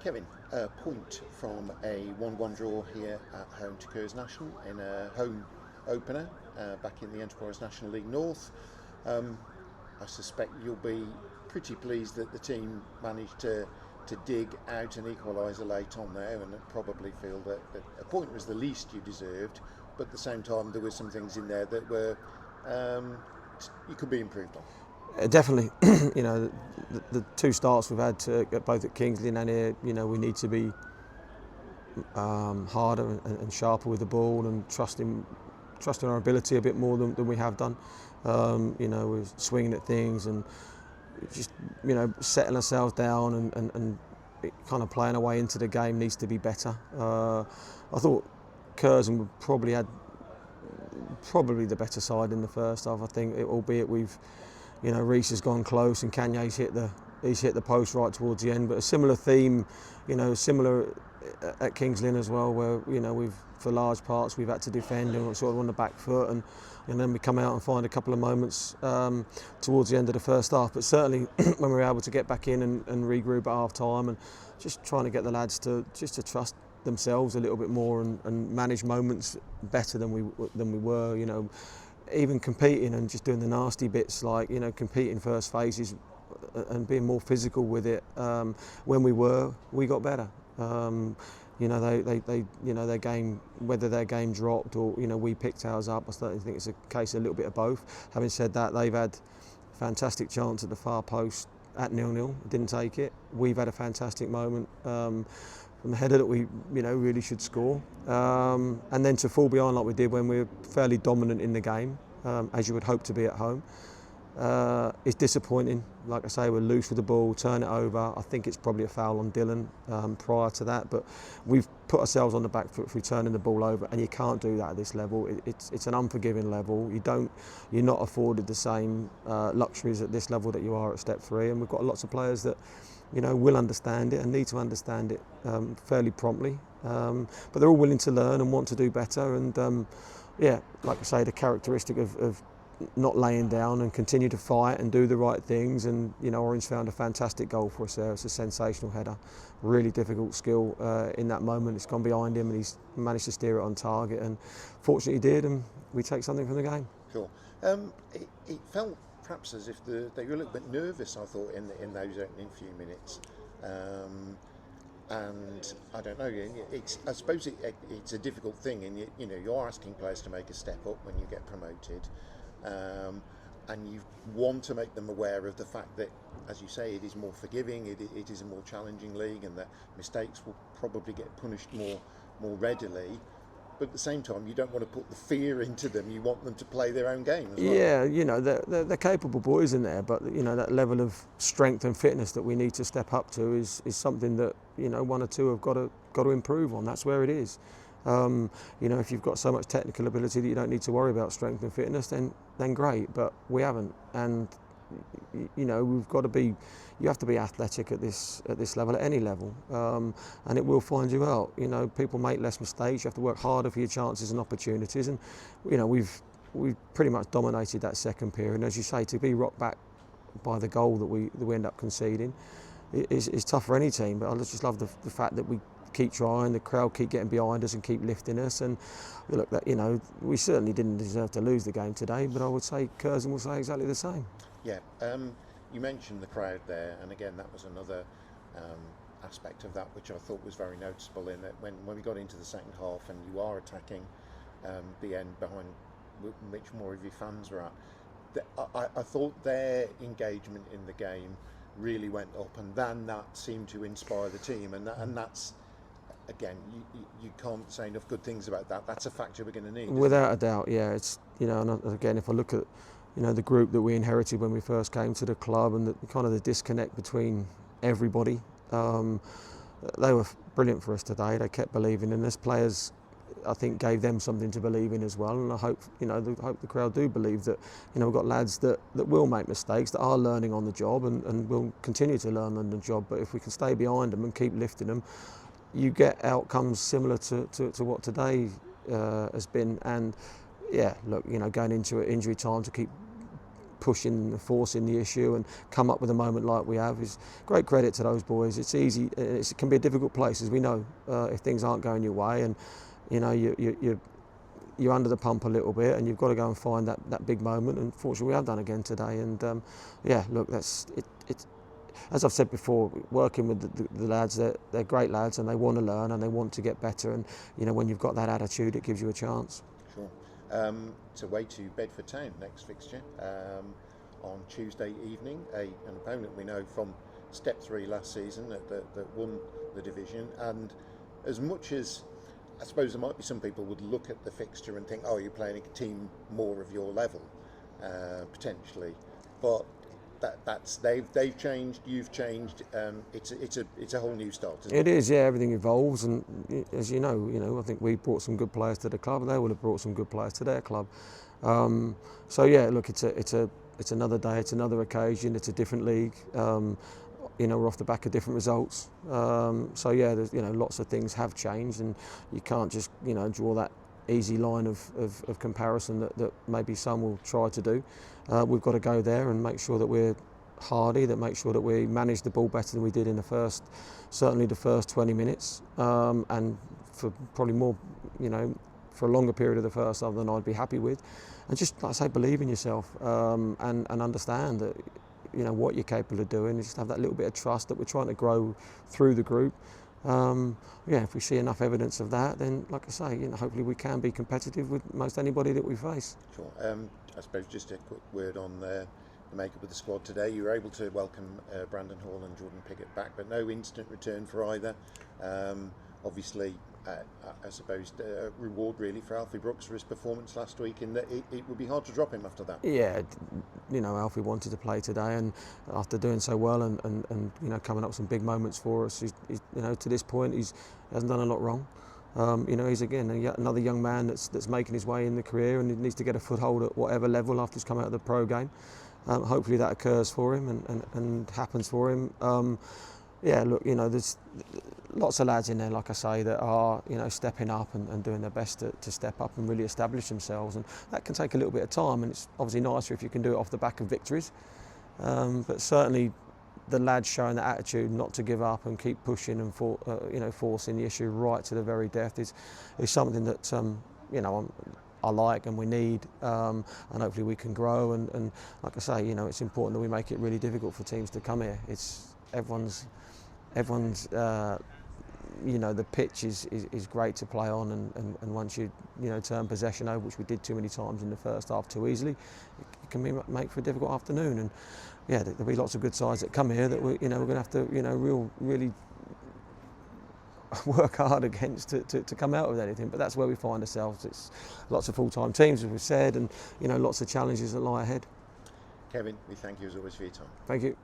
Kevin, a point from a 1-1 draw here at home to Curzon Ashton in a home opener back in the Enterprise National League North. I suspect you'll be pretty pleased that the team managed to dig out an equaliser late on there, and probably feel that a point was the least you deserved, but at the same time there were some things in there that were you could be improved on. Definitely, the two starts we've had both at Kingsley and here, we need to be harder and sharper with the ball and trusting our ability a bit more than we have done. We're swinging at things and just setting ourselves down and kind of playing our way into the game needs to be better. I thought Curzon probably had the better side in the first half. I think, albeit Reece has gone close and Kanye's hit the post right towards the end. But a similar theme, similar at King's Lynn as well, where we've for large parts we've had to defend and sort of on the back foot, and then we come out and find a couple of moments towards the end of the first half. But certainly when we were able to get back in and regroup at half time, and just trying to get the lads to trust themselves a little bit more and manage moments better than we were. Even competing and just doing the nasty bits, like competing first phases and being more physical with it. When we got better. Their game, whether their game dropped or we picked ours up, I certainly think it's a case of a little bit of both. Having said that, they've had a fantastic chance at the far post at 0-0, didn't take it. We've had a fantastic moment from the header that we really should score, and then to fall behind like we did when we were fairly dominant in the game, as you would hope to be at home, is disappointing. Like I say, we're loose with the ball, turn it over. I think it's probably a foul on Dylan prior to that, but we've put ourselves on the back foot for turning the ball over, and you can't do that at this level. It's an unforgiving level. You're not afforded the same luxuries at this level that you are at step 3, and we've got lots of players that will understand it and need to understand it fairly promptly. But they're all willing to learn and want to do better. And like I say, the characteristic of not laying down and continue to fight and do the right things. And Orange found a fantastic goal for us there. It's a sensational header, really difficult skill in that moment. It's gone behind him and he's managed to steer it on target. And fortunately he did, and we take something from the game. Sure. It felt perhaps as if they were a little bit nervous, I thought, in those opening few minutes, and I don't know. I suppose it's a difficult thing, and you're asking players to make a step up when you get promoted, and you want to make them aware of the fact that, as you say, it is more forgiving, it is a more challenging league, and that mistakes will probably get punished more readily. But at the same time, you don't want to put the fear into them. You want them to play their own game as well. Yeah, they're capable boys in there, but that level of strength and fitness that we need to step up to is something that one or two have got to improve on. That's where it is. If you've got so much technical ability that you don't need to worry about strength and fitness, then great. But we haven't, and we've got to be. You have to be athletic at this level, at any level, and it will find you out. People make less mistakes. You have to work harder for your chances and opportunities. And we've pretty much dominated that second period. And as you say, to be rocked back by the goal that we end up conceding is tough for any team. But I just love the fact that we keep trying, the crowd keep getting behind us and keep lifting us. And look, we certainly didn't deserve to lose the game today. But I would say Curzon will say exactly the same. Yeah. You mentioned the crowd there, and again, that was another aspect of that which I thought was very noticeable, in that when we got into the second half and you are attacking the end behind which more of your fans were at, I thought their engagement in the game really went up, and then that seemed to inspire the team, and that's, again, you can't say enough good things about that. That's a factor we're going to need. Without a doubt, yeah. It's and again, if I look at the group that we inherited when we first came to the club, and the disconnect between everybody. They were brilliant for us today. They kept believing in us. Players, I think, gave them something to believe in as well. And I hope, the crowd do believe that, we've got lads that will make mistakes, that are learning on the job, and will continue to learn on the job. But if we can stay behind them and keep lifting them, you get outcomes similar to what today has been. And yeah, look, going into injury time to keep pushing, forcing the issue, and come up with a moment like we have is great credit to those boys. It's easy. It can be a difficult place, as we know, if things aren't going your way, and you know you're under the pump a little bit, and you've got to go and find that big moment. And fortunately, we have done again today. And yeah, look, that's it. As I've said before, working with the lads, they're great lads, and they want to learn and they want to get better. And you know, when you've got that attitude, it gives you a chance. Sure. It's away to Bedford Town next fixture on Tuesday evening. An opponent we know from Step 3 last season that won the division. And as much as I suppose there might be some people would look at the fixture and think, oh, you're playing a team more of your level, potentially, but they've changed, you've changed. It's a whole new start. Isn't it? It is, yeah. Everything evolves, and as you know, I think we brought some good players to the club, and they will have brought some good players to their club. So yeah, look, it's another day, it's another occasion, it's a different league. You know, we're off the back of different results. So yeah, there's, you know, lots of things have changed, and you can't just, you know, draw that easy line of comparison that maybe some will try to do. We've got to go there and make sure that we're hardy, that make sure that we manage the ball better than we did in certainly the first 20 minutes, and for probably more, you know, for a longer period of the first half than I'd be happy with. And just, like I say, believe in yourself, and understand that, you know, what you're capable of doing, and just have that little bit of trust that we're trying to grow through the group. Yeah, if we see enough evidence of that, then, like I say, you know, hopefully we can be competitive with most anybody that we face. Sure. I suppose just a quick word on the makeup of the squad today. You were able to welcome Brandon Hall and Jordan Piggott back, but no instant return for either. Obviously, I suppose a reward really for Alfie Brooks for his performance last week, in that it would be hard to drop him after that. Yeah, you know, Alfie wanted to play today, and after doing so well and you know, coming up with some big moments for us, he's, you know, to this point he hasn't done a lot wrong. You know, he's again another young man that's making his way in the career, and he needs to get a foothold at whatever level after he's come out of the pro game. Hopefully that occurs for him and happens for him. Yeah, look, you know, there's lots of lads in there, like I say, that are, you know, stepping up and doing their best to step up and really establish themselves, and that can take a little bit of time, and it's obviously nicer if you can do it off the back of victories. But certainly the lads showing that attitude not to give up and keep pushing and you know, forcing the issue right to the very death is something that you know, I like and we need, and hopefully we can grow. And like I say, you know, it's important that we make it really difficult for teams to come here. It's everyone's you know, the pitch is great to play on, and once you know, turn possession over, which we did too many times in the first half too easily, it can make for a difficult afternoon. And yeah, there'll be lots of good sides that come here that we're going to have to, you know, really work hard against to come out with anything. But that's where we find ourselves. It's lots of full-time teams, as we've said, and you know, lots of challenges that lie ahead. Kevin, we thank you as always for your time. Thank you.